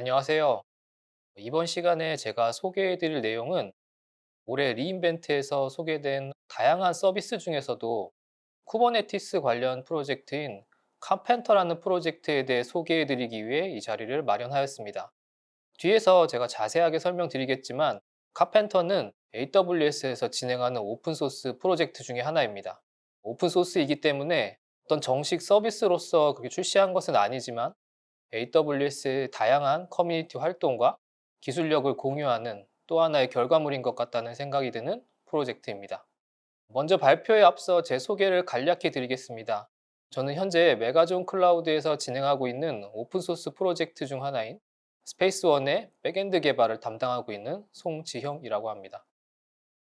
안녕하세요. 이번 시간에 제가 소개해 드릴 내용은 올해 리인벤트에서 소개된 다양한 서비스 중에서도 쿠버네티스 관련 프로젝트인 카펜터라는 프로젝트에 대해 소개해 드리기 위해 이 자리를 마련하였습니다. 뒤에서 제가 자세하게 설명드리겠지만 카펜터는 AWS에서 진행하는 오픈소스 프로젝트 중에 하나입니다. 오픈소스이기 때문에 어떤 정식 서비스로서 그게 출시한 것은 아니지만 AWS의 다양한 커뮤니티 활동과 기술력을 공유하는 또 하나의 결과물인 것 같다는 생각이 드는 프로젝트입니다. 먼저 발표에 앞서 제 소개를 간략히 드리겠습니다. 저는 현재 메가존 클라우드에서 진행하고 있는 오픈소스 프로젝트 중 하나인 스페이스원의 백엔드 개발을 담당하고 있는 송지형이라고 합니다.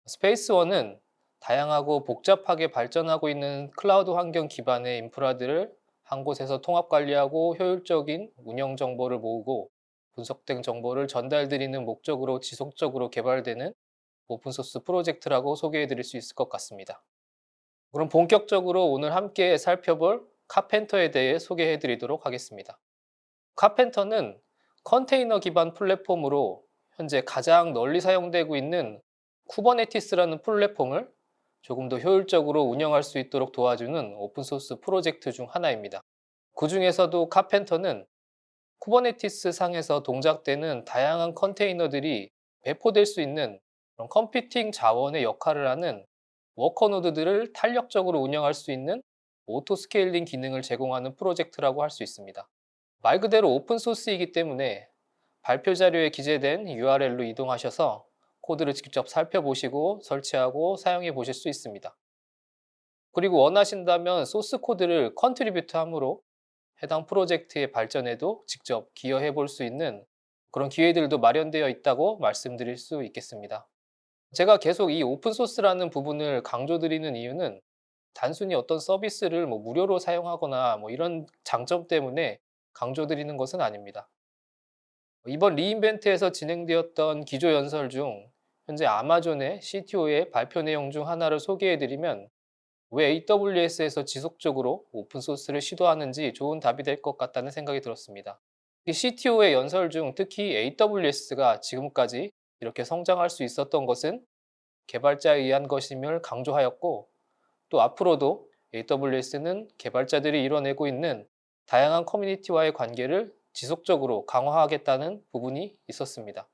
스페이스원은 다양하고 복잡하게 발전하고 있는 클라우드 환경 기반의 인프라들을 한 곳에서 통합 관리하고 효율적인 운영 정보를 모으고 분석된 정보를 전달드리는 목적으로 지속적으로 개발되는 오픈소스 프로젝트라고 소개해 드릴 수 있을 것 같습니다. 그럼 본격적으로 오늘 함께 살펴볼 카펜터에 대해 소개해 드리도록 하겠습니다. 카펜터는 컨테이너 기반 플랫폼으로 현재 가장 널리 사용되고 있는 쿠버네티스라는 플랫폼을 조금 더 효율적으로 운영할 수 있도록 도와주는 오픈소스 프로젝트 중 하나입니다. 그 중에서도 카펜터는 쿠버네티스 상에서 동작되는 다양한 컨테이너들이 배포될 수 있는 그런 컴퓨팅 자원의 역할을 하는 워커노드들을 탄력적으로 운영할 수 있는 오토 스케일링 기능을 제공하는 프로젝트라고 할 수 있습니다. 말 그대로 오픈소스이기 때문에 발표 자료에 기재된 URL로 이동하셔서 코드를 직접 살펴보시고 설치하고 사용해 보실 수 있습니다. 그리고 원하신다면 소스 코드를 컨트리뷰트 함으로 해당 프로젝트의 발전에도 직접 기여해 볼 수 있는 그런 기회들도 마련되어 있다고 말씀드릴 수 있겠습니다. 제가 계속 이 오픈소스라는 부분을 강조드리는 이유는 단순히 어떤 서비스를 무료로 사용하거나 이런 장점 때문에 강조드리는 것은 아닙니다. 이번 리인벤트에서 진행되었던 기조 연설 중 현재 아마존의 CTO의 발표 내용 중 하나를 소개해드리면 왜 AWS에서 지속적으로 오픈소스를 시도하는지 좋은 답이 될 것 같다는 생각이 들었습니다. 이 CTO의 연설 중 특히 AWS가 지금까지 이렇게 성장할 수 있었던 것은 개발자에 의한 것임을 강조하였고, 또 앞으로도 AWS는 개발자들이 이뤄내고 있는 다양한 커뮤니티와의 관계를 지속적으로 강화하겠다는 부분이 있었습니다.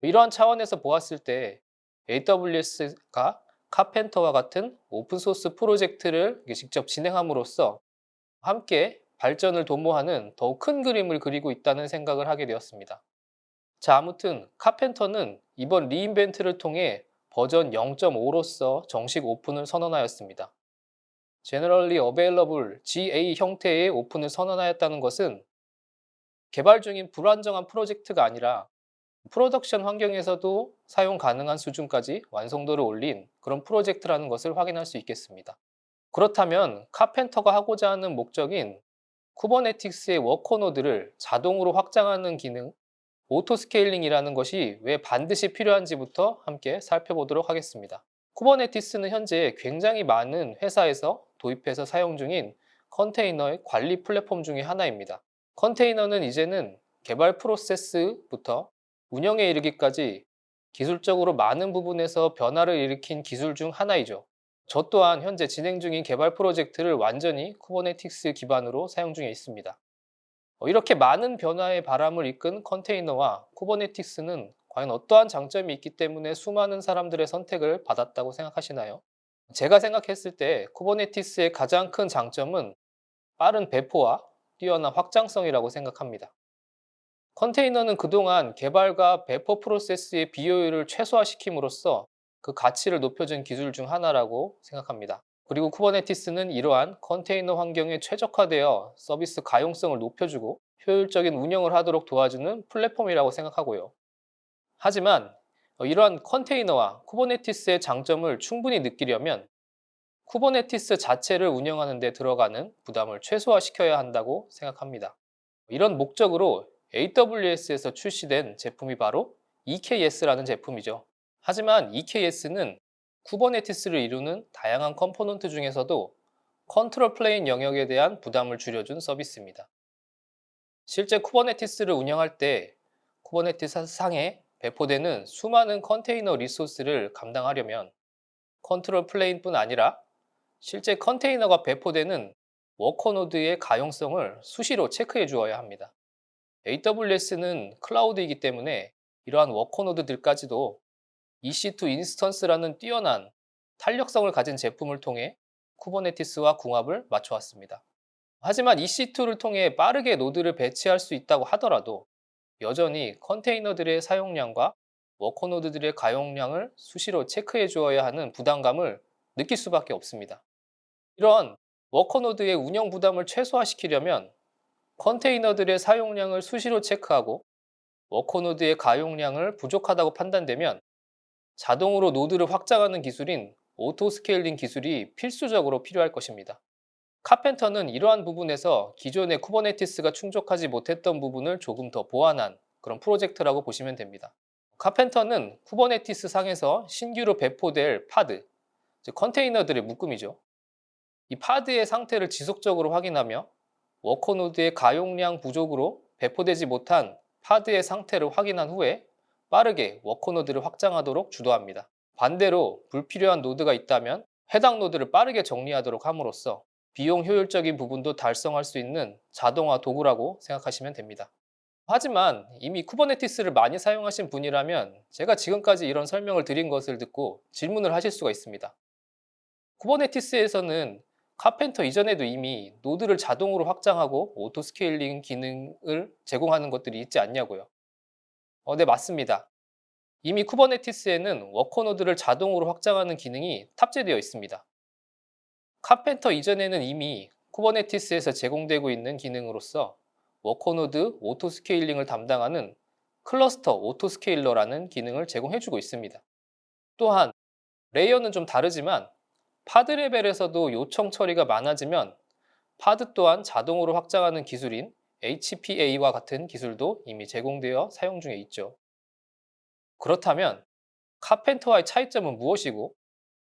이러한 차원에서 보았을 때 AWS가 카펜터와 같은 오픈소스 프로젝트를 직접 진행함으로써 함께 발전을 도모하는 더욱 큰 그림을 그리고 있다는 생각을 하게 되었습니다. 자, 아무튼 카펜터는 이번 리인벤트를 통해 버전 0.5로서 정식 오픈을 선언하였습니다. Generally Available GA 형태의 오픈을 선언하였다는 것은 개발 중인 불안정한 프로젝트가 아니라 프로덕션 환경에서도 사용 가능한 수준까지 완성도를 올린 그런 프로젝트라는 것을 확인할 수 있겠습니다. 그렇다면 카펜터가 하고자 하는 목적인 쿠버네티스의 워커노드를 자동으로 확장하는 기능, 오토스케일링이라는 것이 왜 반드시 필요한지부터 함께 살펴보도록 하겠습니다. 쿠버네티스는 현재 굉장히 많은 회사에서 도입해서 사용 중인 컨테이너의 관리 플랫폼 중의 하나입니다. 컨테이너는 이제는 개발 프로세스부터 운영에 이르기까지 기술적으로 많은 부분에서 변화를 일으킨 기술 중 하나이죠. 저 또한 현재 진행 중인 개발 프로젝트를 완전히 쿠버네티스 기반으로 사용 중에 있습니다. 이렇게 많은 변화의 바람을 이끈 컨테이너와 쿠버네티스는 과연 어떠한 장점이 있기 때문에 수많은 사람들의 선택을 받았다고 생각하시나요? 제가 생각했을 때 쿠버네티스의 가장 큰 장점은 빠른 배포와 뛰어난 확장성이라고 생각합니다. 컨테이너는 그동안 개발과 배포 프로세스의 비효율을 최소화시킴으로써 그 가치를 높여준 기술 중 하나라고 생각합니다. 그리고 쿠버네티스는 이러한 컨테이너 환경에 최적화되어 서비스 가용성을 높여주고 효율적인 운영을 하도록 도와주는 플랫폼이라고 생각하고요. 하지만 이러한 컨테이너와 쿠버네티스의 장점을 충분히 느끼려면 쿠버네티스 자체를 운영하는 데 들어가는 부담을 최소화시켜야 한다고 생각합니다. 이런 목적으로 AWS에서 출시된 제품이 바로 EKS라는 제품이죠. 하지만 EKS는 쿠버네티스를 이루는 다양한 컴포넌트 중에서도 컨트롤 플레인 영역에 대한 부담을 줄여준 서비스입니다. 실제 쿠버네티스를 운영할 때 쿠버네티스 상에 배포되는 수많은 컨테이너 리소스를 감당하려면 컨트롤 플레인뿐 아니라 실제 컨테이너가 배포되는 워커 노드의 가용성을 수시로 체크해 주어야 합니다. AWS는 클라우드이기 때문에 이러한 워커 노드들까지도 EC2 인스턴스라는 뛰어난 탄력성을 가진 제품을 통해 쿠버네티스와 궁합을 맞춰왔습니다. 하지만 EC2를 통해 빠르게 노드를 배치할 수 있다고 하더라도 여전히 컨테이너들의 사용량과 워커노드들의 가용량을 수시로 체크해 주어야 하는 부담감을 느낄 수밖에 없습니다. 이런 워커노드의 운영 부담을 최소화시키려면 컨테이너들의 사용량을 수시로 체크하고 워커노드의 가용량을 부족하다고 판단되면 자동으로 노드를 확장하는 기술인 오토스케일링 기술이 필수적으로 필요할 것입니다. 카펜터는 이러한 부분에서 기존의 쿠버네티스가 충족하지 못했던 부분을 조금 더 보완한 그런 프로젝트라고 보시면 됩니다. 카펜터는 쿠버네티스 상에서 신규로 배포될 파드, 즉 컨테이너들의 묶음이죠. 이 파드의 상태를 지속적으로 확인하며 워커노드의 가용량 부족으로 배포되지 못한 파드의 상태를 확인한 후에 빠르게 워커노드를 확장하도록 주도합니다. 반대로 불필요한 노드가 있다면 해당 노드를 빠르게 정리하도록 함으로써 비용 효율적인 부분도 달성할 수 있는 자동화 도구라고 생각하시면 됩니다. 하지만 이미 쿠버네티스를 많이 사용하신 분이라면 제가 지금까지 이런 설명을 드린 것을 듣고 질문을 하실 수가 있습니다. 쿠버네티스에서는 카펜터 이전에도 이미 노드를 자동으로 확장하고 오토 스케일링 기능을 제공하는 것들이 있지 않냐고요. 네, 맞습니다. 이미 쿠버네티스에는 워커 노드를 자동으로 확장하는 기능이 탑재되어 있습니다. 카펜터 이전에는 이미 쿠버네티스에서 제공되고 있는 기능으로서 워커노드 오토스케일링을 담당하는 클러스터 오토스케일러라는 기능을 제공해주고 있습니다. 또한 레이어는 좀 다르지만 파드 레벨에서도 요청 처리가 많아지면 파드 또한 자동으로 확장하는 기술인 HPA와 같은 기술도 이미 제공되어 사용 중에 있죠. 그렇다면 카펜터와의 차이점은 무엇이고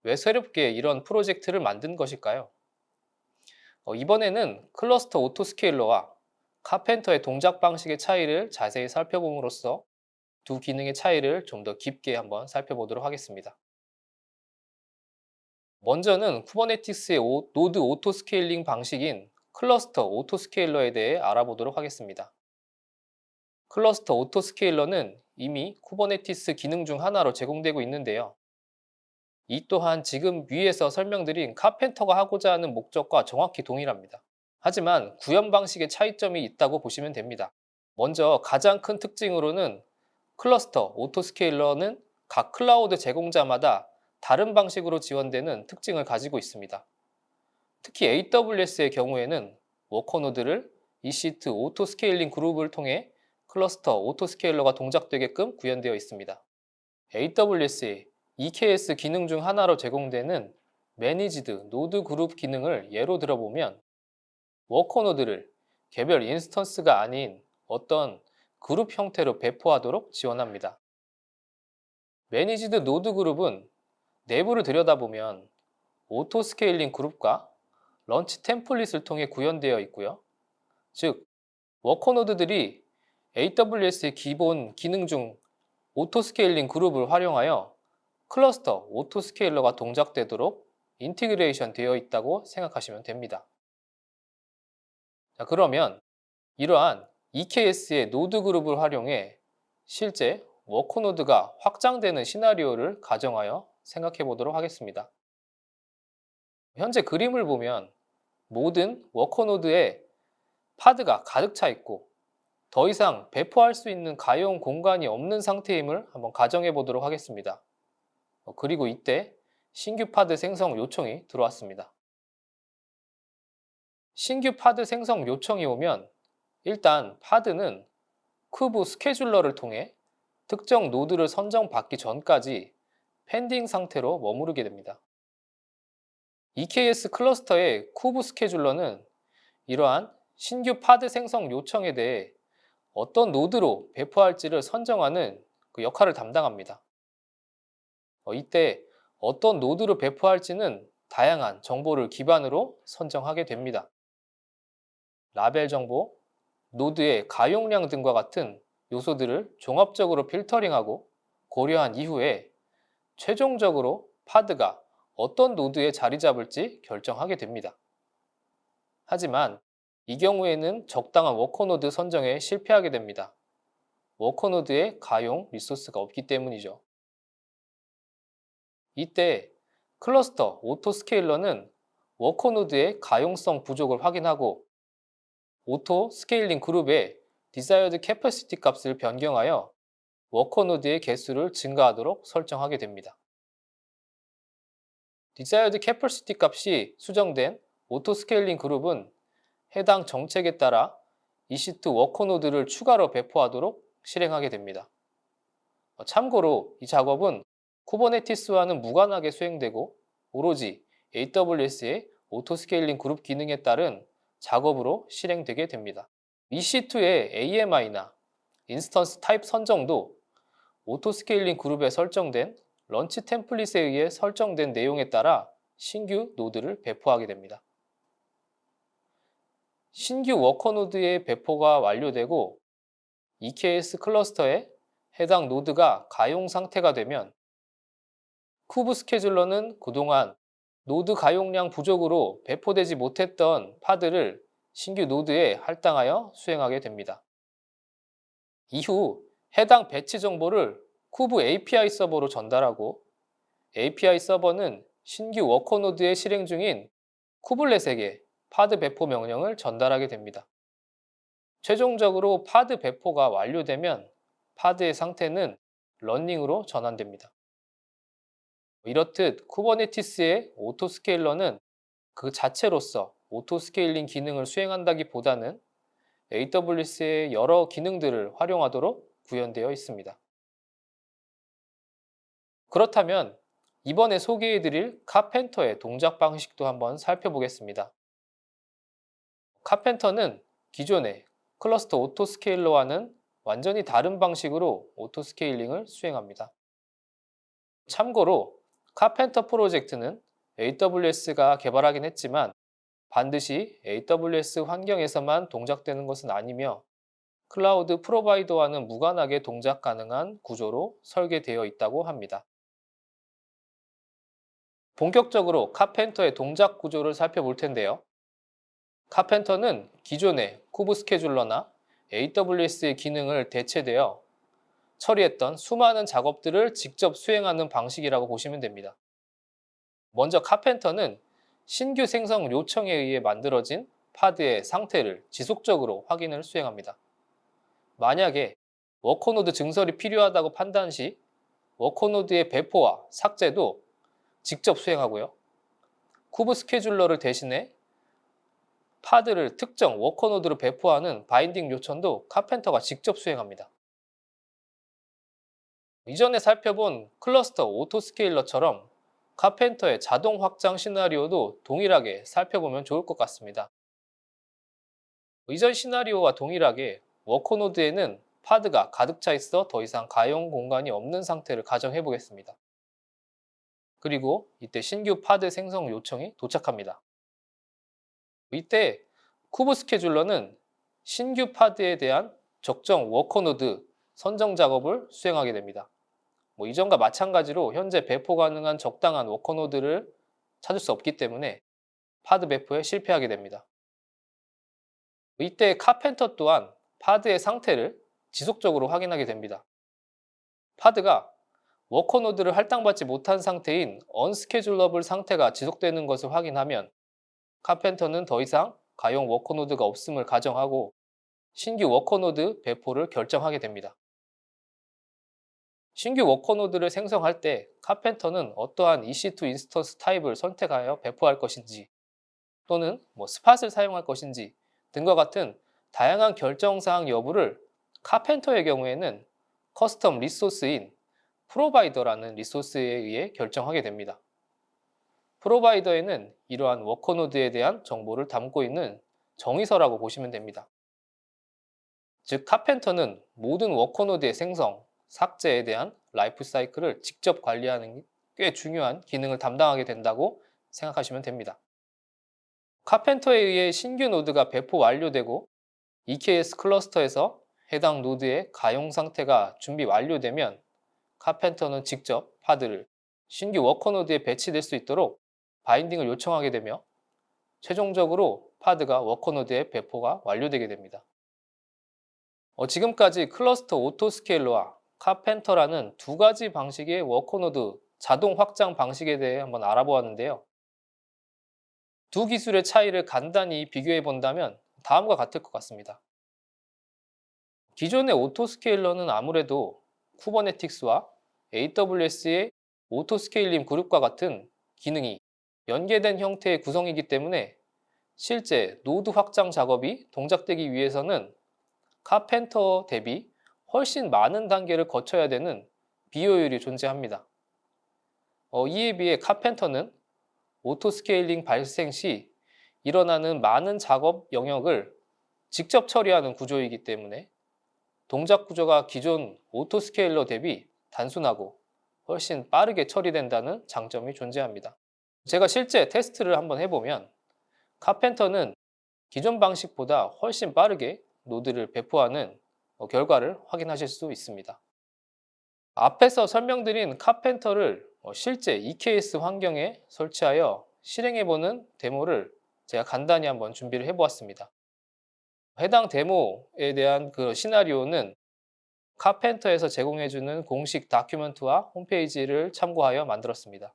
왜 새롭게 이런 프로젝트를 만든 것일까요? 이번에는 클러스터 오토스케일러와 카펜터의 동작 방식의 차이를 자세히 살펴봄으로써 두 기능의 차이를 좀 더 깊게 한번 살펴보도록 하겠습니다. 먼저는 쿠버네티스의 노드 오토스케일링 방식인 클러스터 오토스케일러에 대해 알아보도록 하겠습니다. 클러스터 오토스케일러는 이미 쿠버네티스 기능 중 하나로 제공되고 있는데요. 이 또한 지금 위에서 설명드린 카펜터가 하고자 하는 목적과 정확히 동일합니다. 하지만 구현 방식의 차이점이 있다고 보시면 됩니다. 먼저 가장 큰 특징으로는 클러스터 오토스케일러는 각 클라우드 제공자마다 다른 방식으로 지원되는 특징을 가지고 있습니다. 특히 AWS의 경우에는 워커노드를 EC2 오토스케일링 그룹을 통해 클러스터 오토스케일러가 동작되게끔 구현되어 있습니다. AWS의 EKS 기능 중 하나로 제공되는 매니지드 노드 그룹 기능을 예로 들어보면 워커노드를 개별 인스턴스가 아닌 어떤 그룹 형태로 배포하도록 지원합니다. 매니지드 노드 그룹은 내부를 들여다보면 오토스케일링 그룹과 런치 템플릿을 통해 구현되어 있고요. 즉, 워커노드들이 AWS의 기본 기능 중 오토스케일링 그룹을 활용하여 클러스터 오토스케일러가 동작되도록 인티그레이션 되어 있다고 생각하시면 됩니다. 자, 그러면 이러한 EKS의 노드 그룹을 활용해 실제 워커노드가 확장되는 시나리오를 가정하여 생각해 보도록 하겠습니다. 현재 그림을 보면 모든 워커노드에 파드가 가득 차 있고 더 이상 배포할 수 있는 가용 공간이 없는 상태임을 한번 가정해 보도록 하겠습니다. 그리고 이때 신규 파드 생성 요청이 들어왔습니다. 신규 파드 생성 요청이 오면 일단 파드는 쿠브 스케줄러를 통해 특정 노드를 선정받기 전까지 펜딩 상태로 머무르게 됩니다. EKS 클러스터의 쿠브 스케줄러는 이러한 신규 파드 생성 요청에 대해 어떤 노드로 배포할지를 선정하는 그 역할을 담당합니다. 이때 어떤 노드로 배포할지는 다양한 정보를 기반으로 선정하게 됩니다. 라벨 정보, 노드의 가용량 등과 같은 요소들을 종합적으로 필터링하고 고려한 이후에 최종적으로 파드가 어떤 노드에 자리 잡을지 결정하게 됩니다. 하지만 이 경우에는 적당한 워커노드 선정에 실패하게 됩니다. 워커노드에 가용 리소스가 없기 때문이죠. 이때 클러스터 오토스케일러는 워커노드의 가용성 부족을 확인하고 오토 스케일링 그룹의 디자이어드 캐퍼시티 값을 변경하여 워커노드의 개수를 증가하도록 설정하게 됩니다. 디자이어드 캐퍼시티 값이 수정된 오토 스케일링 그룹은 해당 정책에 따라 EC2 워커노드를 추가로 배포하도록 실행하게 됩니다. 참고로 이 작업은 쿠버네티스와는 무관하게 수행되고 오로지 AWS의 오토스케일링 그룹 기능에 따른 작업으로 실행되게 됩니다. EC2의 AMI나 인스턴스 타입 선정도 오토스케일링 그룹에 설정된 런치 템플릿에 의해 설정된 내용에 따라 신규 노드를 배포하게 됩니다. 신규 워커노드의 배포가 완료되고 EKS 클러스터에 해당 노드가 가용 상태가 되면 쿠브 스케줄러는 그동안 노드 가용량 부족으로 배포되지 못했던 파드를 신규 노드에 할당하여 수행하게 됩니다. 이후 해당 배치 정보를 쿠브 API 서버로 전달하고 API 서버는 신규 워커노드에 실행 중인 쿠블렛에게 파드 배포 명령을 전달하게 됩니다. 최종적으로 파드 배포가 완료되면 파드의 상태는 러닝으로 전환됩니다. 이렇듯 쿠버네티스의 오토스케일러는 그 자체로서 오토스케일링 기능을 수행한다기보다는 AWS의 여러 기능들을 활용하도록 구현되어 있습니다. 그렇다면 이번에 소개해드릴 카펜터의 동작 방식도 한번 살펴보겠습니다. 카펜터는 기존의 클러스터 오토스케일러와는 완전히 다른 방식으로 오토스케일링을 수행합니다. 참고로 카펜터 프로젝트는 AWS가 개발하긴 했지만 반드시 AWS 환경에서만 동작되는 것은 아니며 클라우드 프로바이더와는 무관하게 동작 가능한 구조로 설계되어 있다고 합니다. 본격적으로 카펜터의 동작 구조를 살펴볼 텐데요. 카펜터는 기존의 쿠브 스케줄러나 AWS의 기능을 대체되어 처리했던 수많은 작업들을 직접 수행하는 방식이라고 보시면 됩니다. 먼저 카펜터는 신규 생성 요청에 의해 만들어진 파드의 상태를 지속적으로 확인을 수행합니다. 만약에 워커노드 증설이 필요하다고 판단 시 워커노드의 배포와 삭제도 직접 수행하고요. 쿠브 스케줄러를 대신해 파드를 특정 워커노드로 배포하는 바인딩 요청도 카펜터가 직접 수행합니다. 이전에 살펴본 클러스터 오토스케일러처럼 카펜터의 자동 확장 시나리오도 동일하게 살펴보면 좋을 것 같습니다. 이전 시나리오와 동일하게 워커노드에는 파드가 가득 차 있어 더 이상 가용 공간이 없는 상태를 가정해 보겠습니다. 그리고 이때 신규 파드 생성 요청이 도착합니다. 이때 쿠브 스케줄러는 신규 파드에 대한 적정 워커노드 선정 작업을 수행하게 됩니다. 이전과 마찬가지로 현재 배포 가능한 적당한 워커노드를 찾을 수 없기 때문에 파드 배포에 실패하게 됩니다. 이때 카펜터 또한 파드의 상태를 지속적으로 확인하게 됩니다. 파드가 워커노드를 할당받지 못한 상태인 언스케줄러블 상태가 지속되는 것을 확인하면 카펜터는 더 이상 가용 워커노드가 없음을 가정하고 신규 워커노드 배포를 결정하게 됩니다. 신규 워커노드를 생성할 때 카펜터는 어떠한 EC2 인스턴스 타입을 선택하여 배포할 것인지 또는 스팟을 사용할 것인지 등과 같은 다양한 결정사항 여부를 카펜터의 경우에는 커스텀 리소스인 프로바이더라는 리소스에 의해 결정하게 됩니다. 프로바이더에는 이러한 워커노드에 대한 정보를 담고 있는 정의서라고 보시면 됩니다. 즉 카펜터는 모든 워커노드의 생성, 삭제에 대한 라이프 사이클을 직접 관리하는 꽤 중요한 기능을 담당하게 된다고 생각하시면 됩니다. 카펜터에 의해 신규 노드가 배포 완료되고 EKS 클러스터에서 해당 노드의 가용 상태가 준비 완료되면 카펜터는 직접 파드를 신규 워커 노드에 배치될 수 있도록 바인딩을 요청하게 되며 최종적으로 파드가 워커 노드에 배포가 완료되게 됩니다. 지금까지 클러스터 오토스케일러와 카펜터라는 두 가지 방식의 워커 노드 자동 확장 방식에 대해 한번 알아보았는데요. 두 기술의 차이를 간단히 비교해 본다면 다음과 같을 것 같습니다. 기존의 오토스케일러는 아무래도 쿠버네티스와 AWS의 오토스케일링 그룹과 같은 기능이 연계된 형태의 구성이기 때문에 실제 노드 확장 작업이 동작되기 위해서는 카펜터 대비 훨씬 많은 단계를 거쳐야 되는 비효율이 존재합니다. 이에 비해 카펜터는 오토스케일링 발생 시 일어나는 많은 작업 영역을 직접 처리하는 구조이기 때문에 동작 구조가 기존 오토스케일러 대비 단순하고 훨씬 빠르게 처리된다는 장점이 존재합니다. 제가 실제 테스트를 한번 해보면 카펜터는 기존 방식보다 훨씬 빠르게 노드를 배포하는 결과를 확인하실 수 있습니다. 앞에서 설명드린 카펜터를 실제 EKS 환경에 설치하여 실행해보는 데모를 제가 간단히 한번 준비를 해보았습니다. 해당 데모에 대한 그 시나리오는 카펜터에서 제공해주는 공식 다큐멘트와 홈페이지를 참고하여 만들었습니다.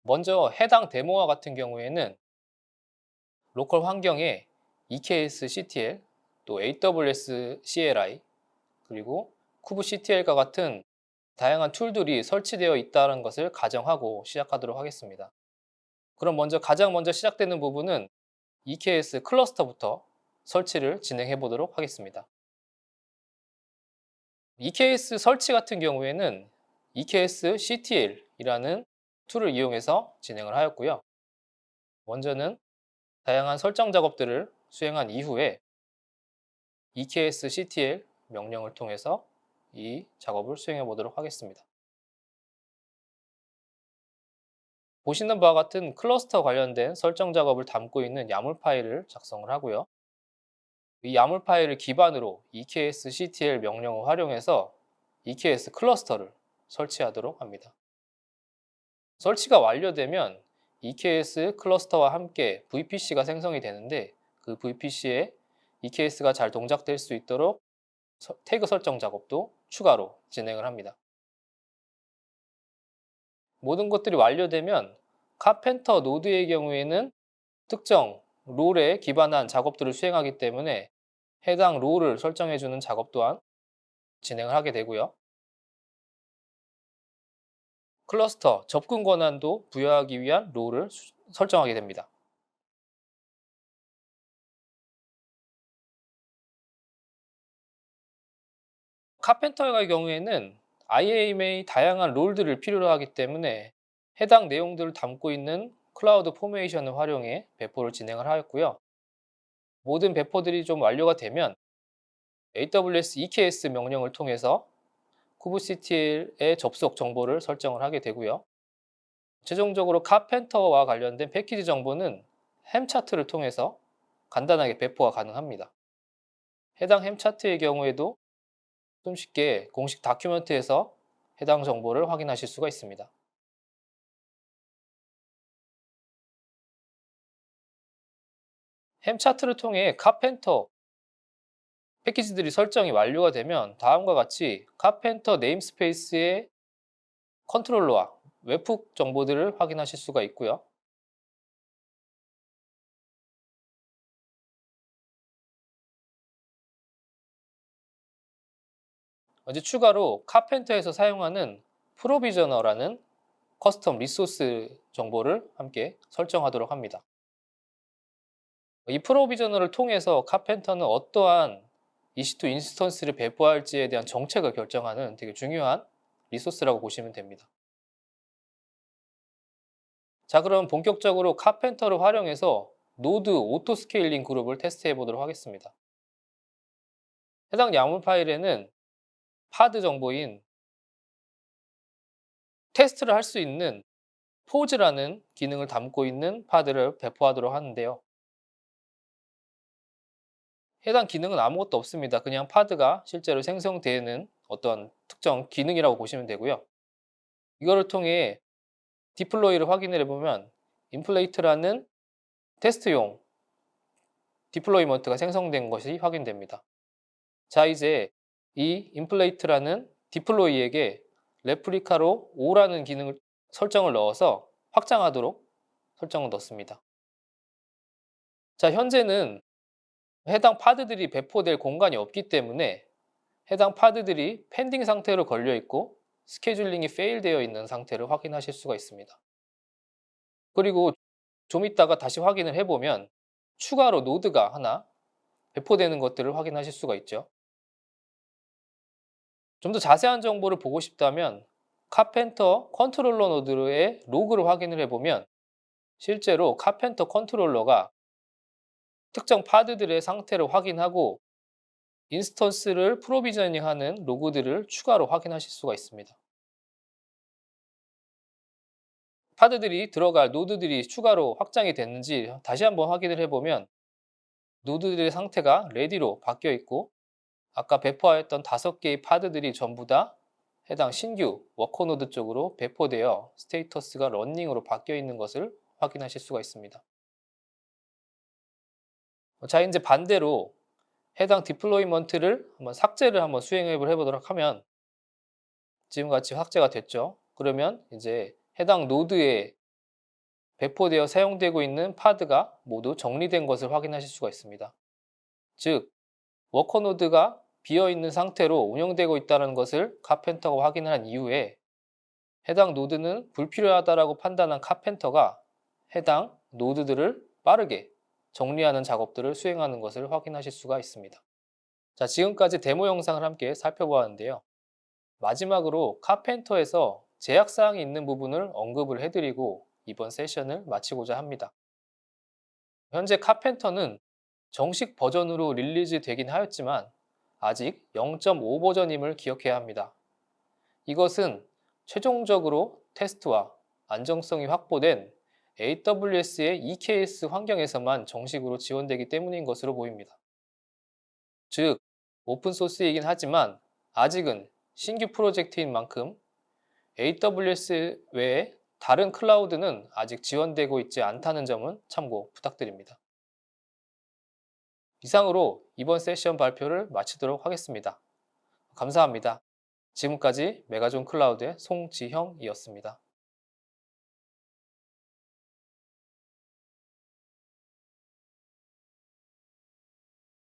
먼저 해당 데모와 같은 경우에는 로컬 환경에 EKS CTL, 또 AWS CLI, 그리고 kubectl과 같은 다양한 툴들이 설치되어 있다는 것을 가정하고 시작하도록 하겠습니다. 그럼 가장 먼저 시작되는 부분은 EKS 클러스터부터 설치를 진행해 보도록 하겠습니다. EKS 설치 같은 경우에는 EKS CTL이라는 툴을 이용해서 진행을 하였고요. 먼저는 다양한 설정 작업들을 수행한 이후에 EKS CTL 명령을 통해서 이 작업을 수행해 보도록 하겠습니다. 보시는 바와 같은 클러스터 관련된 설정 작업을 담고 있는 야물 파일을 작성을 하고요. 이 야물 파일을 기반으로 EKS CTL 명령을 활용해서 EKS 클러스터를 설치하도록 합니다. 설치가 완료되면 EKS 클러스터와 함께 VPC가 생성이 되는데 그 VPC에 EKS가 잘 동작될 수 있도록 태그 설정 작업도 추가로 진행을 합니다. 모든 것들이 완료되면 카펜터 노드의 경우에는 특정 롤에 기반한 작업들을 수행하기 때문에 해당 롤을 설정해주는 작업 또한 진행을 하게 되고요. 클러스터 접근 권한도 부여하기 위한 롤을 설정하게 됩니다. 카펜터의 경우에는 IAM의 다양한 롤들을 필요로 하기 때문에 해당 내용들을 담고 있는 클라우드 포메이션을 활용해 배포를 진행을 하였고요. 모든 배포들이 좀 완료가 되면 AWS EKS 명령을 통해서 kubectl의 접속 정보를 설정을 하게 되고요. 최종적으로 카펜터와 관련된 패키지 정보는 햄 차트를 통해서 간단하게 배포가 가능합니다. 해당 햄 차트의 경우에도 손쉽게 공식 다큐멘트에서 해당 정보를 확인하실 수가 있습니다. 햄 차트를 통해 카펜터 패키지들이 설정이 완료가 되면 다음과 같이 카펜터 네임스페이스의 컨트롤러와 웹훅 정보들을 확인하실 수가 있고요. 이제 추가로 카펜터에서 사용하는 프로비저너라는 커스텀 리소스 정보를 함께 설정하도록 합니다. 이 프로비저너를 통해서 카펜터는 어떠한 EC2 인스턴스를 배포할지에 대한 정책을 결정하는 되게 중요한 리소스라고 보시면 됩니다. 자, 그럼 본격적으로 카펜터를 활용해서 노드 오토 스케일링 그룹을 테스트해 보도록 하겠습니다. 해당 야물 파일에는 파드 정보인 테스트를 할 수 있는 포즈라는 기능을 담고 있는 파드를 배포하도록 하는데요. 해당 기능은 아무것도 없습니다. 그냥 파드가 실제로 생성되는 어떤 특정 기능이라고 보시면 되고요. 이거를 통해 디플로이를 확인을 해보면 인플레이트라는 테스트용 디플로이먼트가 생성된 것이 확인됩니다. 자, 이제 이 인플레이트라는 디플로이에게 레플리카로 5라는 기능을 설정을 넣어서 확장하도록 설정을 넣습니다. 자, 현재는 해당 파드들이 배포될 공간이 없기 때문에 해당 파드들이 펜딩 상태로 걸려 있고 스케줄링이 페일되어 있는 상태를 확인하실 수가 있습니다. 그리고 좀 이따가 다시 확인을 해보면 추가로 노드가 하나 배포되는 것들을 확인하실 수가 있죠. 좀 더 자세한 정보를 보고 싶다면 카펜터 컨트롤러 노드의 로그를 확인을 해보면 실제로 카펜터 컨트롤러가 특정 파드들의 상태를 확인하고 인스턴스를 프로비저닝하는 로그들을 추가로 확인하실 수가 있습니다. 파드들이 들어갈 노드들이 추가로 확장이 됐는지 다시 한번 확인을 해보면 노드들의 상태가 레디로 바뀌어 있고 아까 배포하였던 5개의 파드들이 전부 다 해당 신규 워커 노드 쪽으로 배포되어 스테이터스가 러닝으로 바뀌어 있는 것을 확인하실 수가 있습니다. 자, 이제 반대로 해당 디플로이먼트를 삭제를 한번 수행해 보도록 하면 지금같이 삭제가 됐죠. 그러면 이제 해당 노드에 배포되어 사용되고 있는 파드가 모두 정리된 것을 확인하실 수가 있습니다. 즉, 워커 노드가 비어있는 상태로 운영되고 있다는 것을 카펜터가 확인한 이후에 해당 노드는 불필요하다고 판단한 카펜터가 해당 노드들을 빠르게 정리하는 작업들을 수행하는 것을 확인하실 수가 있습니다. 자, 지금까지 데모 영상을 함께 살펴보았는데요. 마지막으로 카펜터에서 제약사항이 있는 부분을 언급을 해드리고 이번 세션을 마치고자 합니다. 현재 카펜터는 정식 버전으로 릴리즈 되긴 하였지만 아직 0.5 버전임을 기억해야 합니다. 이것은 최종적으로 테스트와 안정성이 확보된 AWS의 EKS 환경에서만 정식으로 지원되기 때문인 것으로 보입니다. 즉, 오픈소스이긴 하지만 아직은 신규 프로젝트인 만큼 AWS 외에 다른 클라우드는 아직 지원되고 있지 않다는 점은 참고 부탁드립니다. 이상으로 이번 세션 발표를 마치도록 하겠습니다. 감사합니다. 지금까지 메가존 클라우드의 송지형이었습니다.